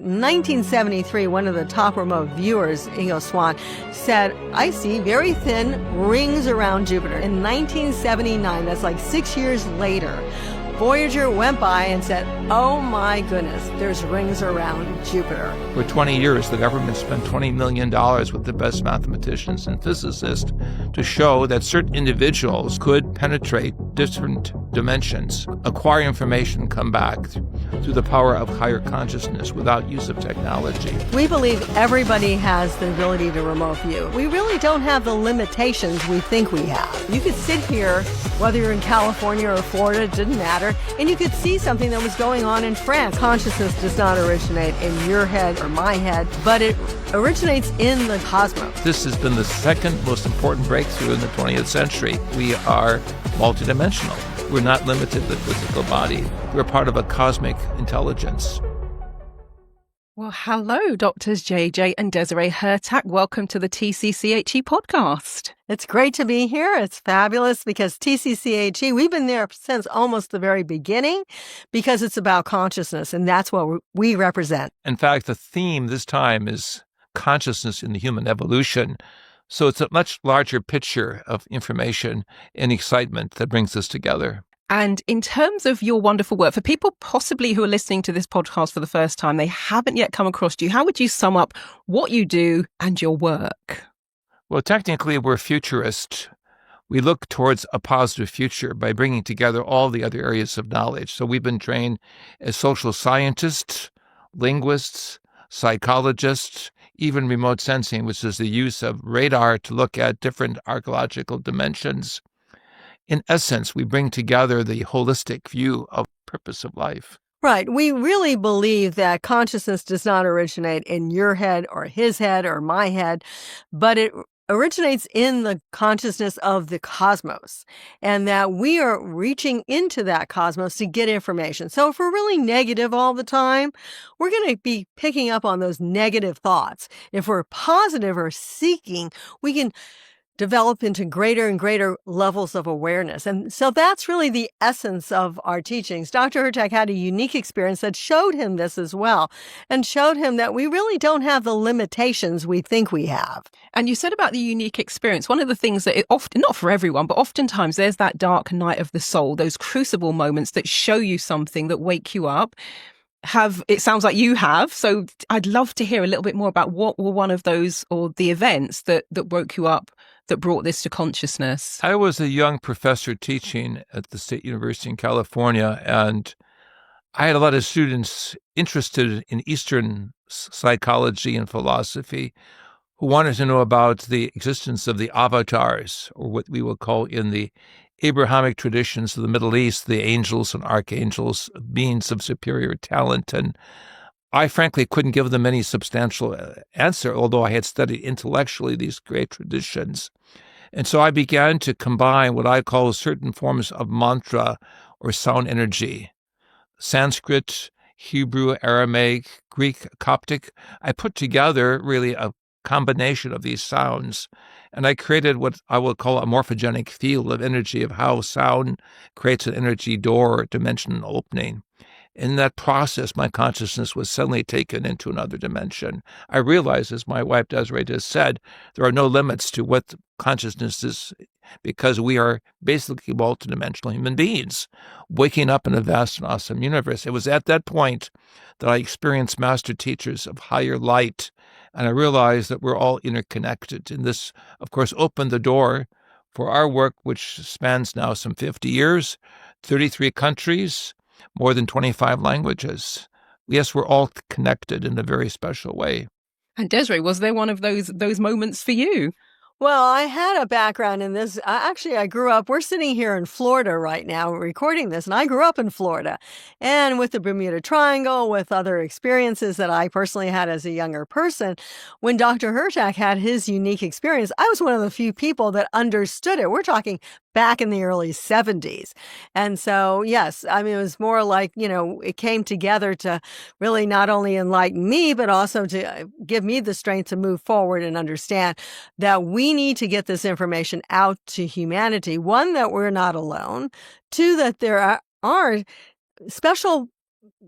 In 1973, one of the top remote viewers, Ingo Swann, said, "I see very thin rings around Jupiter." In 1979, that's like 6 years later, Voyager went by and said, "Oh my goodness, there's rings around Jupiter." For 20 years, the government spent $20 million with the best mathematicians and physicists to show that certain individuals could penetrate different dimensions, acquire information, come back through the power of higher consciousness without use of technology. We believe everybody has the ability to remote view. We really don't have the limitations we think we have. You could sit here, whether you're in California or Florida, it didn't matter, and you could see something that was going on in France. Consciousness does not originate in your head or my head, but it originates in the cosmos. This has been the second most important breakthrough in the 20th century. We are multidimensional. We're not limited to the physical body. We're part of a cosmic intelligence. Well, hello, Doctors JJ and Desiree Hurtak. Welcome to the TCCHE podcast. It's great to be here. It's fabulous because TCCHE, we've been there since almost the very beginning because it's about consciousness, and that's what we represent. In fact, the theme this time is consciousness in the human evolution. So it's a much larger picture of information and excitement that brings us together. And in terms of your wonderful work, for people possibly who are listening to this podcast for the first time, they haven't yet come across you, how would you sum up what you do and your work? Well, technically, we're futurists. We look towards a positive future by bringing together all the other areas of knowledge. So we've been trained as social scientists, linguists, psychologists, even remote sensing, which is the use of radar to look at different archaeological dimensions. In essence, we bring together the holistic view of the purpose of life. Right. We really believe that consciousness does not originate in your head or his head or my head, but it originates in the consciousness of the cosmos, and that we are reaching into that cosmos to get information. So if we're really negative all the time, we're going to be picking up on those negative thoughts. If we're positive or seeking, we can develop into greater and greater levels of awareness. And so that's really the essence of our teachings. Dr. Hurtak had a unique experience that showed him this as well, and showed him that we really don't have the limitations we think we have. And you said about the unique experience, one of the things that it often, not for everyone, but oftentimes there's that dark night of the soul, those crucible moments that show you something, that wake you up. It sounds like you have. So I'd love to hear a little bit more about what were one of those or the events that woke you up, that brought this to consciousness. I was a young professor teaching at the State University in California, and I had a lot of students interested in Eastern psychology and philosophy who wanted to know about the existence of the avatars, or what we would call in the Abrahamic traditions of the Middle East, the angels and archangels, beings of superior talent. And I frankly couldn't give them any substantial answer, although I had studied intellectually these great traditions. And so I began to combine what I call certain forms of mantra or sound energy. Sanskrit, Hebrew, Aramaic, Greek, Coptic. I put together really a combination of these sounds, and I created what I would call a morphogenic field of energy of how sound creates an energy door or dimension opening. In that process, my consciousness was suddenly taken into another dimension. I realized, as my wife Desiree just said, there are no limits to what consciousness is, because we are basically multidimensional human beings, waking up in a vast and awesome universe. It was at that point that I experienced master teachers of higher light, and I realized that we're all interconnected. And this, of course, opened the door for our work, which spans now some 50 years, 33 countries, more than 25 languages. Yes, we're all connected in a very special way. And Desiree, was there one of those moments for you? Well, I had a background in this. I grew up, we're sitting here in Florida right now recording this, and I grew up in Florida. And with the Bermuda Triangle, with other experiences that I personally had as a younger person, when Dr. Hurtak had his unique experience, I was one of the few people that understood it. We're talking back in the early 70s. And so, yes, I mean, it was more like, it came together to really not only enlighten me, but also to give me the strength to move forward and understand that we need to get this information out to humanity. One, that we're not alone. Two, that there are special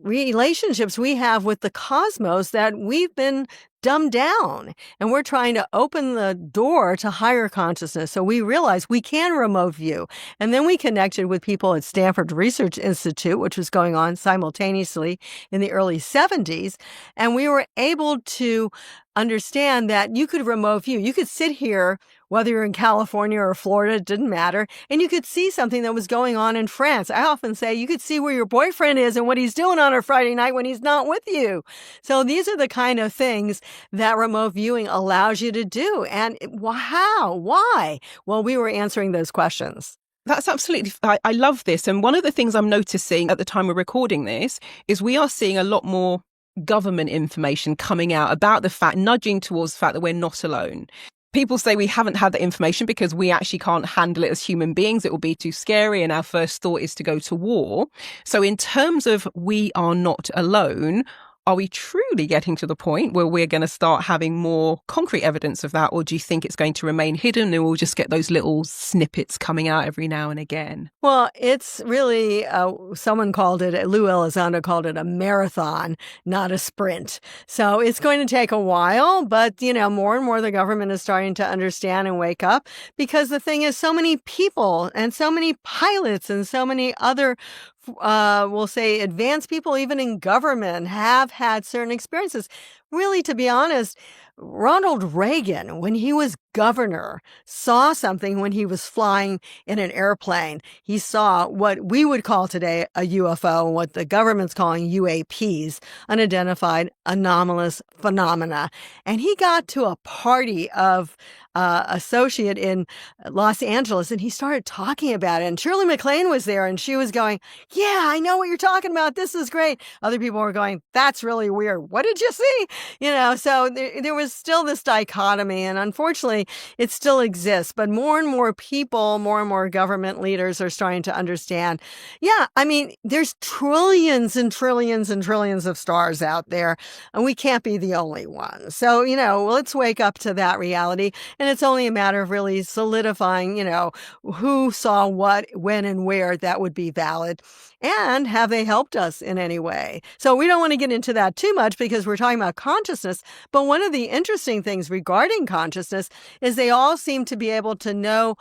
relationships we have with the cosmos that we've been dumbed down, and we're trying to open the door to higher consciousness. So we realized we can remote view. And then we connected with people at Stanford Research Institute, which was going on simultaneously in the early 70s. And we were able to understand that you could remote view. You could sit here, whether you're in California or Florida, it didn't matter, and you could see something that was going on in France. I often say you could see where your boyfriend is and what he's doing on a Friday night when he's not with you. So these are the kind of things that remote viewing allows you to do. And how? Why? Well, we were answering those questions. That's absolutely, I love this. And one of the things I'm noticing at the time we're recording this is we are seeing a lot more government information coming out about the fact, nudging towards the fact that we're not alone. People say we haven't had that information because we actually can't handle it as human beings. It will be too scary. And our first thought is to go to war. So in terms of we are not alone, are we truly getting to the point where we're going to start having more concrete evidence of that? Or do you think it's going to remain hidden and we'll just get those little snippets coming out every now and again? Well, it's really, someone called it, Lou Elizondo called it a marathon, not a sprint. So it's going to take a while, but, more and more the government is starting to understand and wake up, because the thing is, so many people and so many pilots and so many other we'll say advanced people, even in government, have had certain experiences. Really, to be honest, Ronald Reagan, when he was governor, saw something when he was flying in an airplane. He saw what we would call today a UFO, what the government's calling UAPs, unidentified anomalous phenomena. And he got to a party of associate in Los Angeles, and he started talking about it. And Shirley MacLaine was there, and she was going, "Yeah, I know what you're talking about. This is great." Other people were going, "That's really weird. What did you see?" So there was still this dichotomy, and unfortunately, it still exists. But more and more people, more and more government leaders are starting to understand. Yeah, I mean, there's trillions and trillions and trillions of stars out there, and we can't be the only one. So, let's wake up to that reality. And it's only a matter of really solidifying, who saw what, when, and where that would be valid. And have they helped us in any way? So we don't want to get into that too much because we're talking about consciousness. But one of the interesting things regarding consciousness is they all seem to be able to know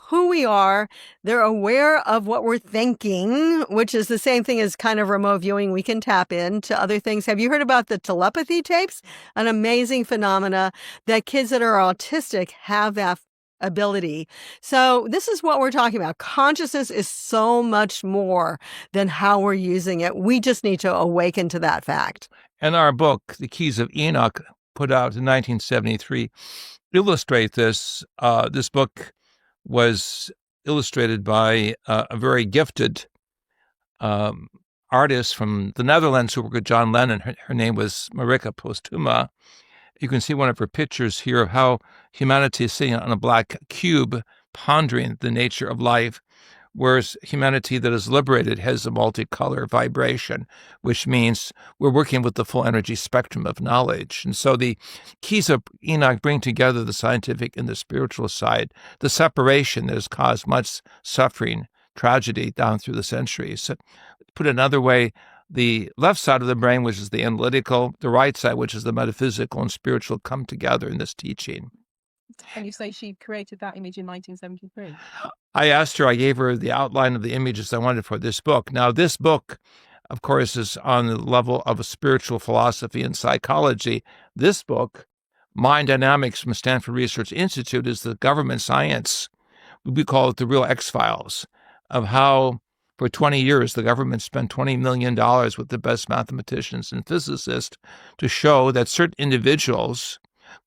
who we are. They're aware of what we're thinking, which is the same thing as kind of remote viewing. We can tap into other things. Have you heard about the telepathy tapes? An amazing phenomena that kids that are autistic have that ability. So this is what we're talking about. Consciousness is so much more than how we're using it. We just need to awaken to that fact. And our book, The Keys of Enoch, put out in 1973, illustrate this. This book was illustrated by a very gifted artist from the Netherlands who worked with John Lennon. Her name was Marika Postuma. You can see one of her pictures here of how humanity is sitting on a black cube, pondering the nature of life, whereas humanity that is liberated has a multicolor vibration, which means we're working with the full energy spectrum of knowledge. And so the keys of Enoch bring together the scientific and the spiritual side, the separation that has caused much suffering, tragedy down through the centuries. So, put another way, the left side of the brain, which is the analytical, the right side, which is the metaphysical and spiritual, come together in this teaching. And you say she created that image in 1973? I gave her the outline of the images I wanted for this book. Now, this book, of course, is on the level of a spiritual philosophy and psychology. This book, Mind Dynamics from Stanford Research Institute, is the government science. We call it the real X-Files of how for 20 years, the government spent $20 million with the best mathematicians and physicists to show that certain individuals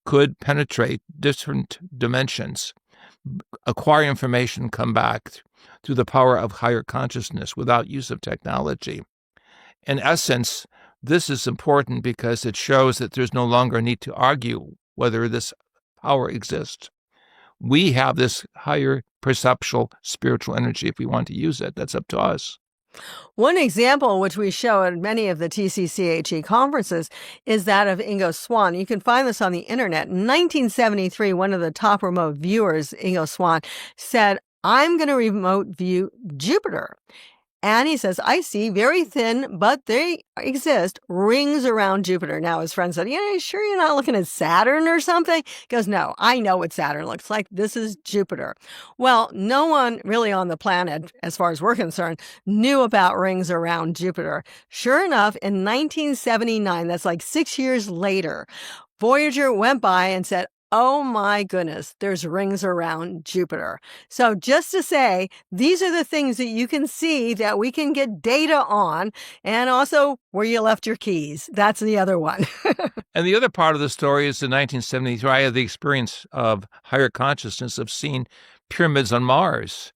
could penetrate different dimensions, acquire information, come back through the power of higher consciousness without use of technology. In essence, this is important because it shows that there's no longer a need to argue whether this power exists. We have this higher perceptual spiritual energy if we want to use it. That's up to us. One example, which we show at many of the TCCHE conferences, is that of Ingo Swann. You can find this on the internet. In 1973, one of the top remote viewers, Ingo Swann, said, "I'm going to remote view Jupiter." And he says, I see very thin, but they exist, rings around Jupiter. Now, his friend said, yeah, sure you're not looking at Saturn or something? He goes, no, I know what Saturn looks like. This is Jupiter. Well, no one really on the planet, as far as we're concerned, knew about rings around Jupiter. Sure enough, in 1979, that's like 6 years later, Voyager went by and said, oh my goodness, there's rings around Jupiter. So just to say, these are the things that you can see that we can get data on, and also where you left your keys. That's the other one. And the other part of the story is in 1973, I had the experience of higher consciousness of seeing pyramids on Mars.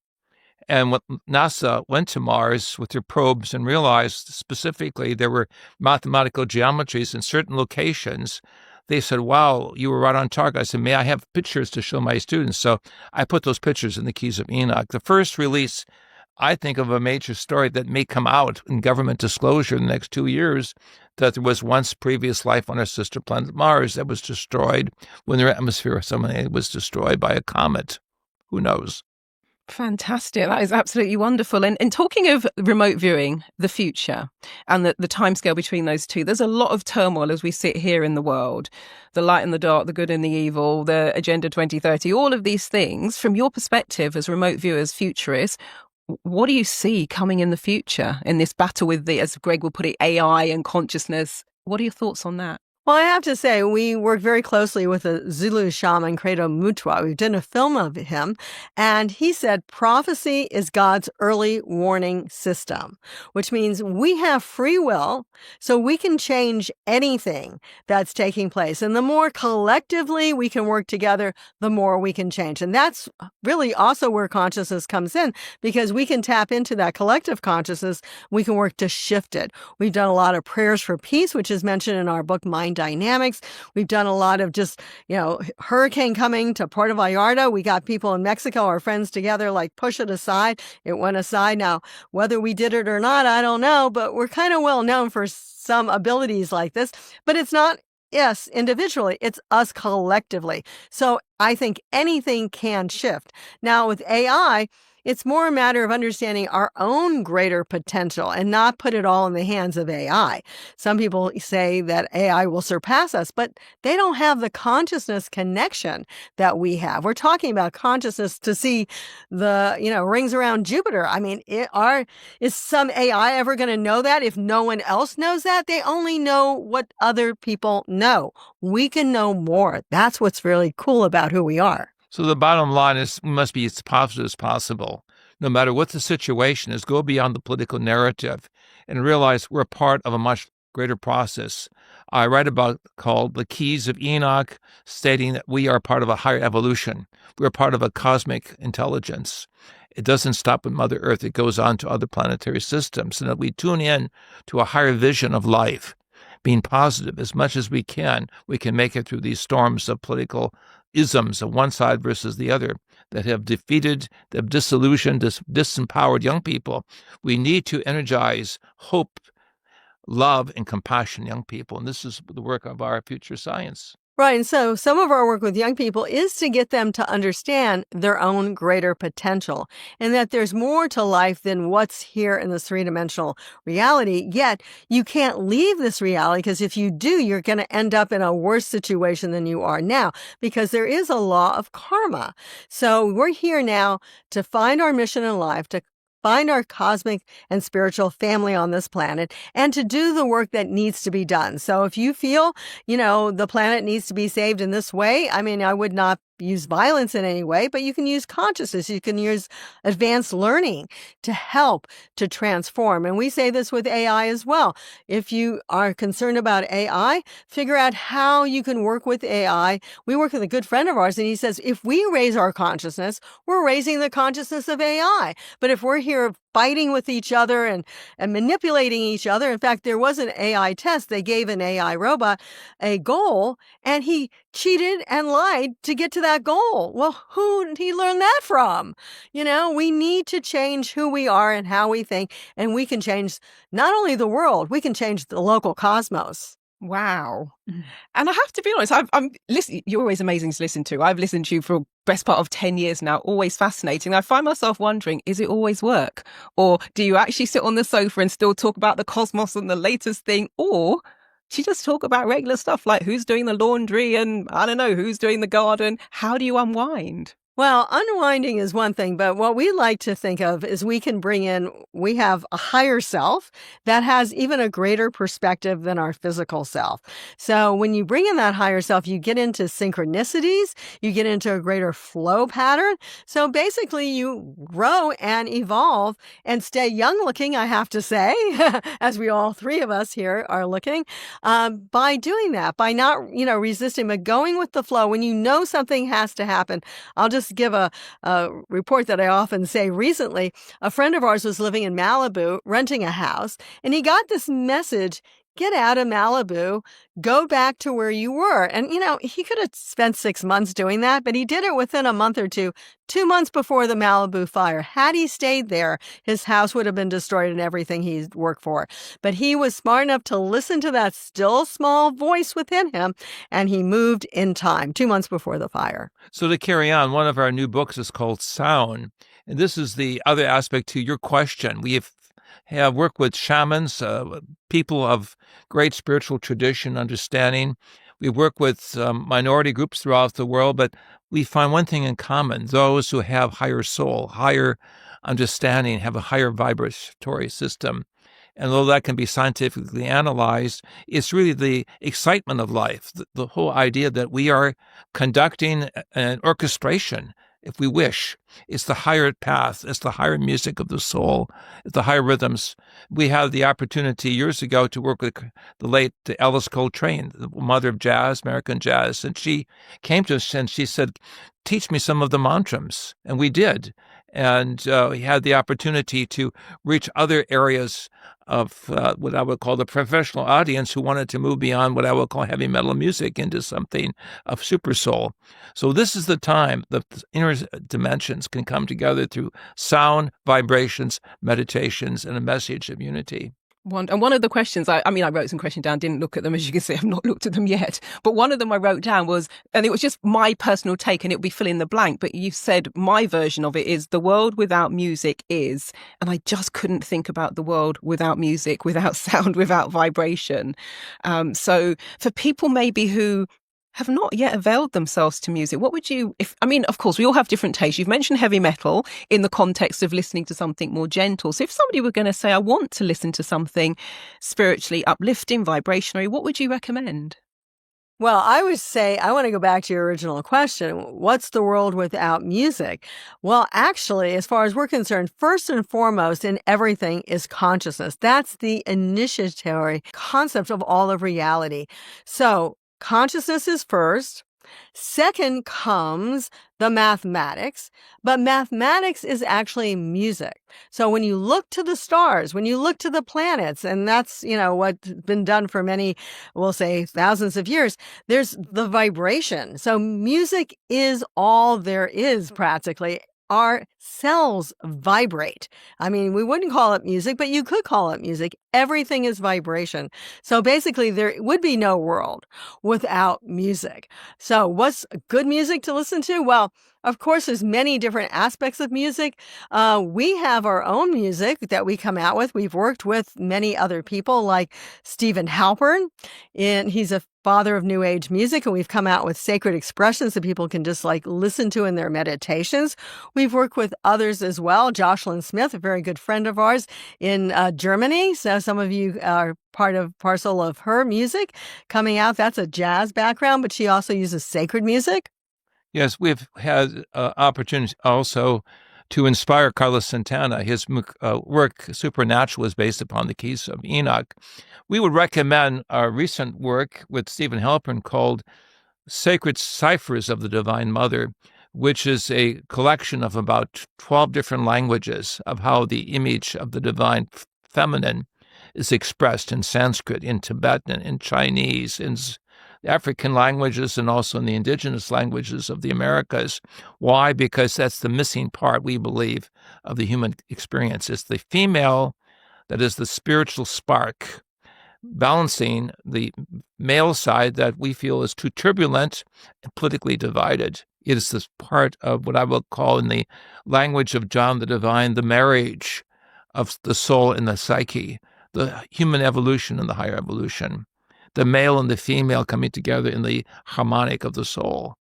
And when NASA went to Mars with their probes and realized specifically there were mathematical geometries in certain locations, they said, wow, you were right on target. I said, may I have pictures to show my students? So I put those pictures in the Keys of Enoch. The first release, I think, of a major story that may come out in government disclosure in the next 2 years, that there was once previous life on our sister planet Mars that was destroyed when their atmosphere somehow was destroyed by a comet. Who knows? Fantastic. That is absolutely wonderful. And talking of remote viewing, the future, and the timescale between those two, there's a lot of turmoil as we sit here in the world. The light and the dark, the good and the evil, the Agenda 2030, all of these things. From your perspective as remote viewers, futurists, what do you see coming in the future in this battle with the, as Greg will put it, AI and consciousness? What are your thoughts on that? Well, I have to say, we work very closely with a Zulu shaman, Credo Mutwa. We've done a film of him, and he said prophecy is God's early warning system, which means we have free will, so we can change anything that's taking place. And the more collectively we can work together, the more we can change. And that's really also where consciousness comes in, because we can tap into that collective consciousness. We can work to shift it. We've done a lot of prayers for peace, which is mentioned in our book, Mind Dynamics. We've done a lot of just, hurricane coming to Puerto Vallarta. We got people in Mexico, our friends together, like push it aside. It went aside. Now, whether we did it or not, I don't know, but we're kind of well known for some abilities like this, but it's not us individually, it's us collectively. So I think anything can shift. Now with AI, it's more a matter of understanding our own greater potential and not put it all in the hands of AI. Some people say that AI will surpass us, but they don't have the consciousness connection that we have. We're talking about consciousness to see the, rings around Jupiter. I mean, is some AI ever going to know that if no one else knows that? They only know what other people know. We can know more. That's what's really cool about who we are. So the bottom line is we must be as positive as possible. No matter what the situation is, go beyond the political narrative and realize we're part of a much greater process. I write about called The Keys of Enoch, stating that we are part of a higher evolution. We're part of a cosmic intelligence. It doesn't stop with Mother Earth. It goes on to other planetary systems, and that we tune in to a higher vision of life. Being positive as much as we can make it through these storms of political isms of one side versus the other that have defeated, that have disillusioned, disempowered young people. We need to energize hope, love, and compassion in young people. And this is the work of our future science. Right. And so some of our work with young people is to get them to understand their own greater potential and that there's more to life than what's here in this three-dimensional reality. Yet you can't leave this reality, because if you do, you're going to end up in a worse situation than you are now, because there is a law of karma. So we're here now to find our mission in life, to find our cosmic and spiritual family on this planet, and to do the work that needs to be done. So if you feel, the planet needs to be saved in this way, I would not use violence in any way, but you can use consciousness. You can use advanced learning to help to transform. And we say this with AI as well. If you are concerned about AI, figure out how you can work with AI. We work with a good friend of ours, and he says, if we raise our consciousness, we're raising the consciousness of AI. But if we're here fighting with each other and manipulating each other. In fact, there was an AI test. They gave an AI robot a goal, and he cheated and lied to get to that goal. Well, who did he learn that from? We need to change who we are and how we think, and we can change not only the world, we can change the local cosmos. Wow. And I have to be honest, I'm listening. You're always amazing to listen to. I've listened to you for the best part of 10 years now, always fascinating. I find myself wondering, is it always work? Or do you actually sit on the sofa and still talk about the cosmos and the latest thing? Or do you just talk about regular stuff like who's doing the laundry and I don't know, who's doing the garden? How do you unwind? Well, unwinding is one thing, but what we like to think of is we have a higher self that has even a greater perspective than our physical self. So when you bring in that higher self, you get into synchronicities, you get into a greater flow pattern. So basically you grow and evolve and stay young looking, I have to say, as we all three of us here are looking, by doing that, by not, resisting, but going with the flow. When you know something has to happen, I'll just give a report that I often say. Recently, a friend of ours was living in Malibu, renting a house, and he got this message: get out of Malibu, go back to where you were. And, he could have spent 6 months doing that, but he did it within a month or two, 2 months before the Malibu fire. Had he stayed there, his house would have been destroyed and everything he worked for. But he was smart enough to listen to that still small voice within him, and he moved in time, 2 months before the fire. So to carry on, one of our new books is called Sound. And this is the other aspect to your question. We have worked with shamans, people of great spiritual tradition, understanding. We work with minority groups throughout the world, but we find one thing in common: those who have higher soul, higher understanding, have a higher vibratory system. And though that can be scientifically analyzed, it's really the excitement of life, the whole idea that we are conducting an orchestration, if we wish. It's the higher path. It's the higher music of the soul. It's the higher rhythms. We had the opportunity years ago to work with the late Alice Coltrane, the mother of jazz, American jazz. And she came to us and she said, teach me some of the mantras. And we did. And we had the opportunity to reach other areas of what I would call the professional audience who wanted to move beyond what I would call heavy metal music into something of super soul. So this is the time that the inner dimensions can come together through sound, vibrations, meditations, and a message of unity. And one of the questions, I wrote some questions down, didn't look at them. As you can see, I've not looked at them yet. But one of them I wrote down was, and it was just my personal take, and it would be fill in the blank. But you said my version of it is the world without music is. And I just couldn't think about the world without music, without sound, without vibration. So for people maybe who have not yet availed themselves to music, what would you, of course, we all have different tastes. You've mentioned heavy metal in the context of listening to something more gentle. So if somebody were going to say, I want to listen to something spiritually uplifting, vibrationary, what would you recommend? Well, I would say, I want to go back to your original question. What's the world without music? Well, actually, as far as we're concerned, first and foremost in everything is consciousness. That's the initiatory concept of all of reality. So consciousness is first. Second comes the mathematics, but mathematics is actually music. So when you look to the stars, when you look to the planets, and that's, what's been done for many, we'll say thousands of years, there's the vibration. So music is all there is practically. Our cells vibrate. We wouldn't call it music, but you could call it music. Everything is vibration. So basically, there would be no world without music. So what's good music to listen to? Well, of course, there's many different aspects of music. We have our own music that we come out with. We've worked with many other people like Stephen Halpern, and he's a father of New Age music, and we've come out with sacred expressions that people can just listen to in their meditations. We've worked with others as well. Jocelyn Smith, a very good friend of ours in Germany. So some of you are parcel of her music coming out. That's a jazz background, but she also uses sacred music. Yes, we've had opportunities also to inspire Carlos Santana. His work, Supernatural, is based upon the keys of Enoch. We would recommend our recent work with Stephen Halpern called Sacred Ciphers of the Divine Mother, which is a collection of about 12 different languages of how the image of the divine feminine is expressed in Sanskrit, in Tibetan, in Chinese, in African languages, and also in the indigenous languages of the Americas. Why? Because that's the missing part, we believe, of the human experience. It's the female that is the spiritual spark balancing the male side that we feel is too turbulent and politically divided. It is this part of what I will call, in the language of John the Divine, the marriage of the soul and the psyche, the human evolution and the higher evolution, the male and the female coming together in the harmonic of the soul.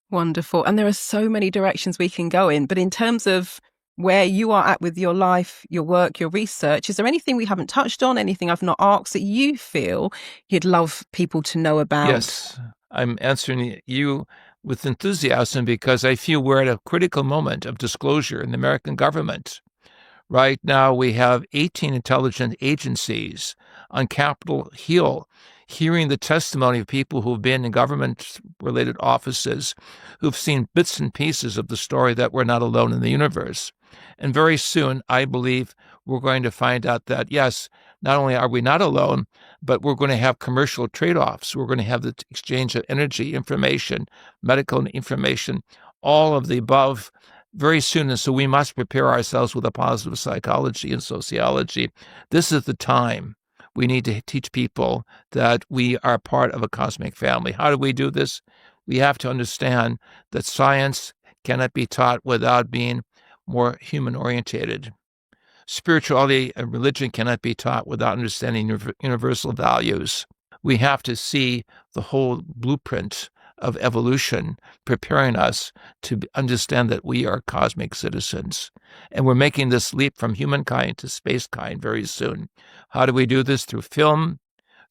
Wonderful. And there are so many directions we can go in. But in terms of where you are at with your life, your work, your research, is there anything we haven't touched on, anything I've not asked that you feel you'd love people to know about? Yes, I'm answering you with enthusiasm because I feel we're at a critical moment of disclosure in the American government. Right now, we have 18 intelligence agencies on Capitol Hill hearing the testimony of people who've been in government-related offices, who've seen bits and pieces of the story that we're not alone in the universe. And very soon, I believe we're going to find out that, yes, not only are we not alone, but we're going to have commercial trade-offs. We're going to have the exchange of energy, information, medical information, all of the above very soon. And so we must prepare ourselves with a positive psychology and sociology. This is the time we need to teach people that we are part of a cosmic family. How do we do this? We have to understand that science cannot be taught without being more human-orientated. Spirituality and religion cannot be taught without understanding universal values. We have to see the whole blueprint of evolution preparing us to understand that we are cosmic citizens. And we're making this leap from humankind to spacekind very soon. How do we do this? Through film,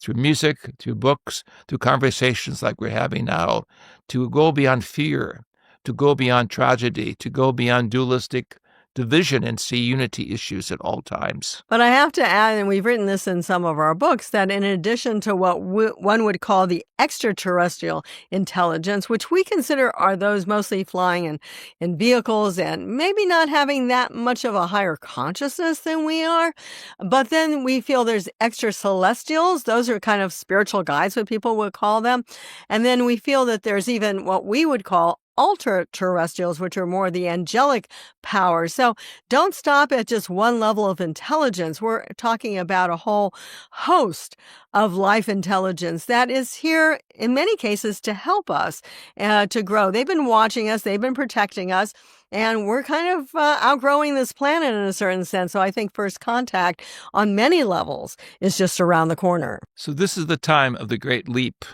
through music, through books, through conversations like we're having now, to go beyond fear, to go beyond tragedy, to go beyond dualistic division and see unity issues at all times. But I have to add, and we've written this in some of our books, that in addition to what one would call the extraterrestrial intelligence, which we consider are those mostly flying in vehicles and maybe not having that much of a higher consciousness than we are, but then we feel there's extra celestials. Those are kind of spiritual guides, what people would call them. And then we feel that there's even what we would call ultra-terrestrials, which are more the angelic powers. So don't stop at just one level of intelligence. We're talking about a whole host of life intelligence that is here, in many cases, to help us to grow. They've been watching us. They've been protecting us. And we're kind of outgrowing this planet in a certain sense. So I think first contact on many levels is just around the corner. So this is the time of the great leap,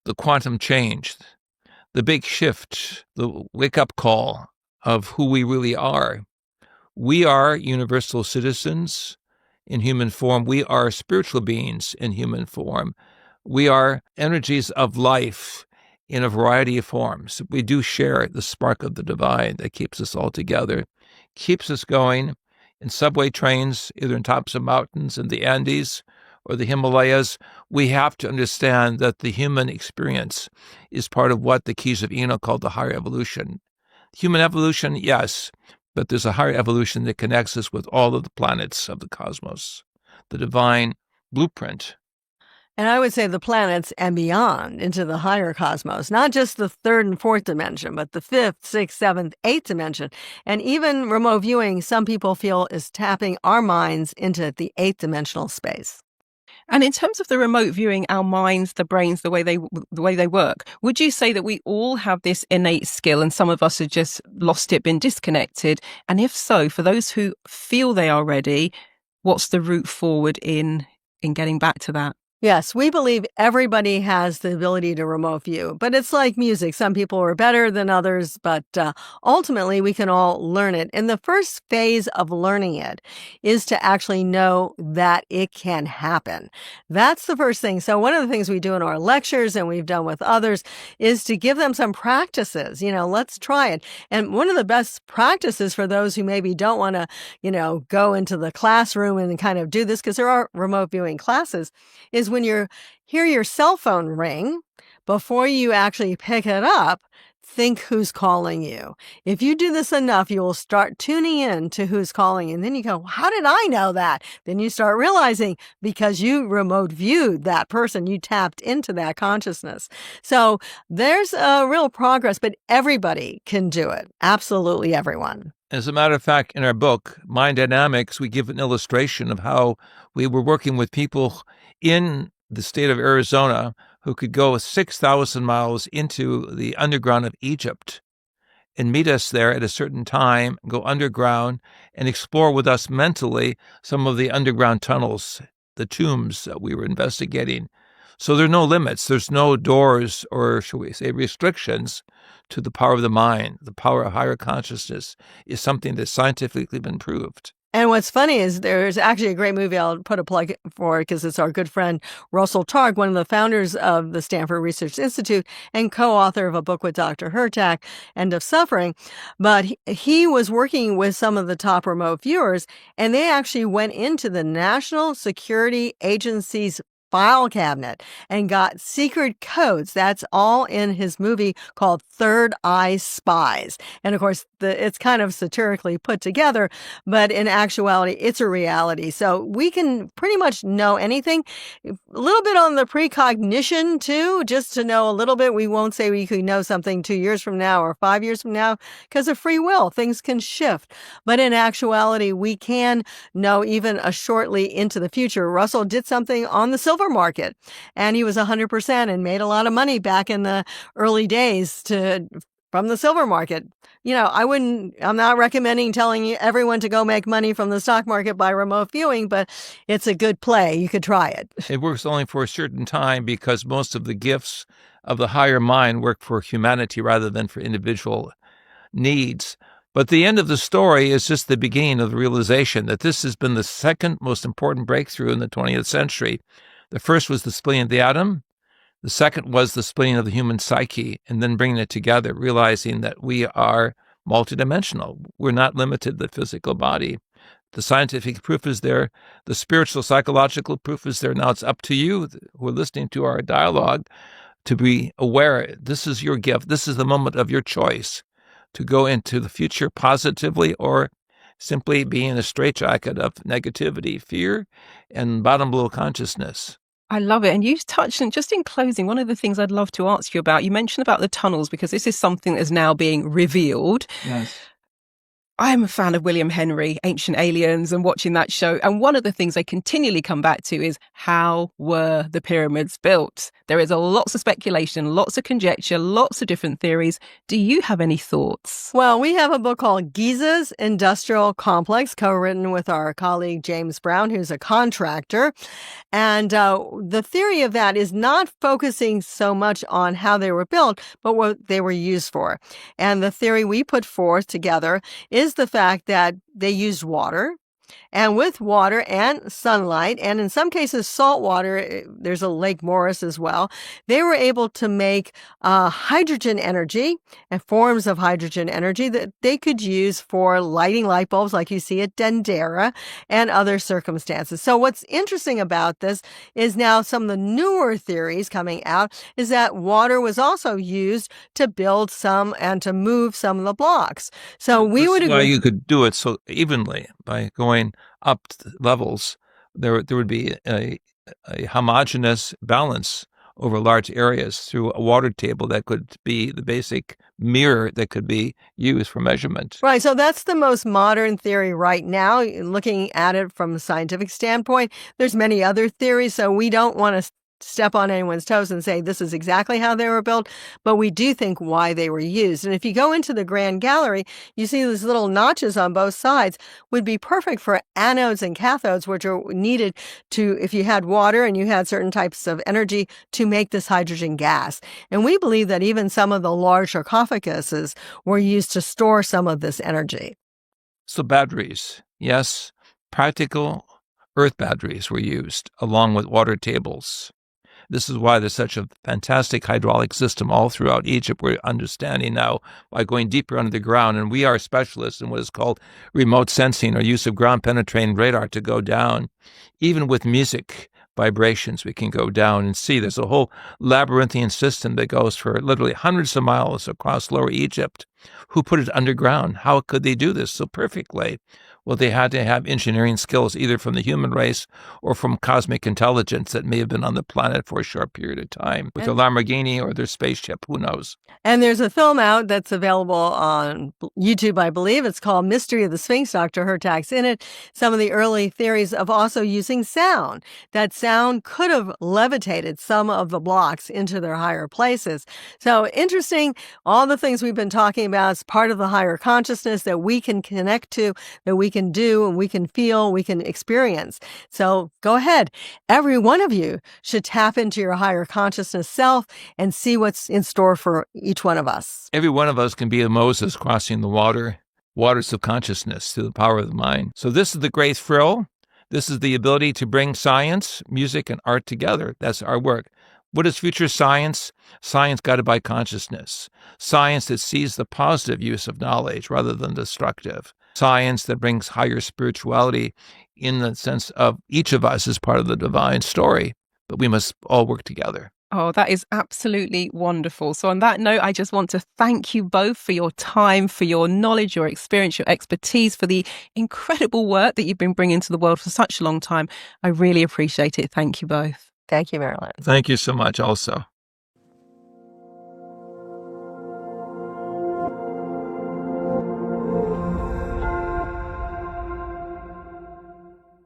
the quantum change, the big shift, the wake-up call of who we really are. We are universal citizens in human form. We are spiritual beings in human form. We are energies of life in a variety of forms. We do share the spark of the divine that keeps us all together, keeps us going in subway trains, either in tops of mountains in the Andes or the Himalayas. We have to understand that the human experience is part of what the Keys of Eno called the higher evolution. Human evolution, yes, but there's a higher evolution that connects us with all of the planets of the cosmos, the divine blueprint. And I would say the planets and beyond into the higher cosmos, not just the third and fourth dimension, but the fifth, sixth, seventh, eighth dimension. And even remote viewing, some people feel is tapping our minds into the eighth dimensional space. And in terms of the remote viewing, our minds, the brains, the way they work, would you say that we all have this innate skill and some of us have just lost it, been disconnected? And if so, for those who feel they are ready, what's the route forward in getting back to that? Yes, we believe everybody has the ability to remote view, but it's like music. Some people are better than others, but ultimately we can all learn it. And the first phase of learning it is to actually know that it can happen. That's the first thing. So one of the things we do in our lectures and we've done with others is to give them some practices. Let's try it. And one of the best practices for those who maybe don't want to, go into the classroom and kind of do this, because there are remote viewing classes, is when you hear your cell phone ring, before you actually pick it up, think who's calling you. If you do this enough, you will start tuning in to who's calling. And then you go, how did I know that? Then you start realizing because you remote viewed that person, you tapped into that consciousness. So there's a real progress, but everybody can do it. Absolutely everyone. As a matter of fact, in our book, Mind Dynamics, we give an illustration of how we were working with people in the state of Arizona who could go 6,000 miles into the underground of Egypt and meet us there at a certain time, go underground, and explore with us mentally some of the underground tunnels, the tombs that we were investigating. So there are no limits. There's no doors or, shall we say, restrictions to the power of the mind. The power of higher consciousness is something that's scientifically been proved. And what's funny is there's actually a great movie I'll put a plug for because it's our good friend Russell Targ, one of the founders of the Stanford Research Institute and co-author of a book with Dr. Hurtak, End of Suffering. But he was working with some of the top remote viewers, and they actually went into the National Security Agency's file cabinet and got secret codes. That's all in his movie called Third Eye Spies. And of course, it's kind of satirically put together, but in actuality, it's a reality. So we can pretty much know anything. A little bit on the precognition too, just to know a little bit. We won't say we could know something 2 years from now or 5 years from now because of free will. Things can shift. But in actuality, we can know even a shortly into the future. Russell did something on the silver market, and he was 100% and made a lot of money back in the early days from the silver market. I'm not recommending telling everyone to go make money from the stock market by remote viewing, but it's a good play. You could try it. It works only for a certain time because most of the gifts of the higher mind work for humanity rather than for individual needs. But the end of the story is just the beginning of the realization that this has been the second most important breakthrough in the 20th century. The first was the splitting of the atom. The second was the splitting of the human psyche and then bringing it together, realizing that we are multidimensional. We're not limited to the physical body. The scientific proof is there. The spiritual, psychological proof is there. Now it's up to you who are listening to our dialogue to be aware. This is your gift. This is the moment of your choice to go into the future positively or simply be in a straitjacket of negativity, fear, and bottom below consciousness. I love it. And you touched on, just in closing, one of the things I'd love to ask you about, you mentioned about the tunnels, because this is something that is now being revealed. Yes. I'm a fan of William Henry, Ancient Aliens, and watching that show. And one of the things they continually come back to is, how were the pyramids built? There is lots of speculation, lots of conjecture, lots of different theories. Do you have any thoughts? Well, we have a book called Giza's Industrial Complex, co-written with our colleague James Brown, who's a contractor. And the theory of that is not focusing so much on how they were built, but what they were used for. And the theory we put forth together is the fact that they used water, and with water and sunlight, and in some cases salt water, there's a Lake Morris as well, they were able to make hydrogen energy and forms of hydrogen energy that they could use for lighting light bulbs like you see at Dendera and other circumstances. So what's interesting about this is now some of the newer theories coming out is that water was also used to build some and to move some of the blocks. So we would agree. Well, you could do it so evenly by going up levels. There would be a homogeneous balance over large areas through a water table that could be the basic mirror that could be used for measurement. Right. So that's the most modern theory right now. Looking at it from a scientific standpoint, there's many other theories. So we don't want to step on anyone's toes and say this is exactly how they were built, but we do think why they were used. And if you go into the Grand Gallery, you see these little notches on both sides would be perfect for anodes and cathodes, which are needed to, if you had water and you had certain types of energy, to make this hydrogen gas. And we believe that even some of the large sarcophaguses were used to store some of this energy. So batteries, yes, practical earth batteries were used along with water tables. This is why there's such a fantastic hydraulic system all throughout Egypt. We're understanding now by going deeper under the ground, and we are specialists in what is called remote sensing or use of ground-penetrating radar to go down. Even with music vibrations, we can go down and see. There's a whole labyrinthian system that goes for literally hundreds of miles across Lower Egypt Who put it underground? How could they do this so perfectly? Well, they had to have engineering skills either from the human race or from cosmic intelligence that may have been on the planet for a short period of time with their Lamborghini or their spaceship. Who knows? And there's a film out that's available on YouTube, I believe. It's called Mystery of the Sphinx. Dr. Hurtak's in it. Some of the early theories of also using sound. That sound could have levitated some of the blocks into their higher places. So interesting. All the things we've been talking about is part of the higher consciousness that we can connect to, that we can do, and we can feel, we can experience. So go ahead. Every one of you should tap into your higher consciousness self and see what's in store for each one of us. Every one of us can be a Moses crossing the waters of consciousness through the power of the mind. So this is the great thrill. This is the ability to bring science, music, and art together. That's our work. What is future science? Science guided by consciousness. Science that sees the positive use of knowledge rather than destructive. Science that brings higher spirituality in the sense of each of us is part of the divine story, but we must all work together. Oh, that is absolutely wonderful. So on that note, I just want to thank you both for your time, for your knowledge, your experience, your expertise, for the incredible work that you've been bringing to the world for such a long time. I really appreciate it. Thank you both. Thank you, Marilyn. Thank you so much also.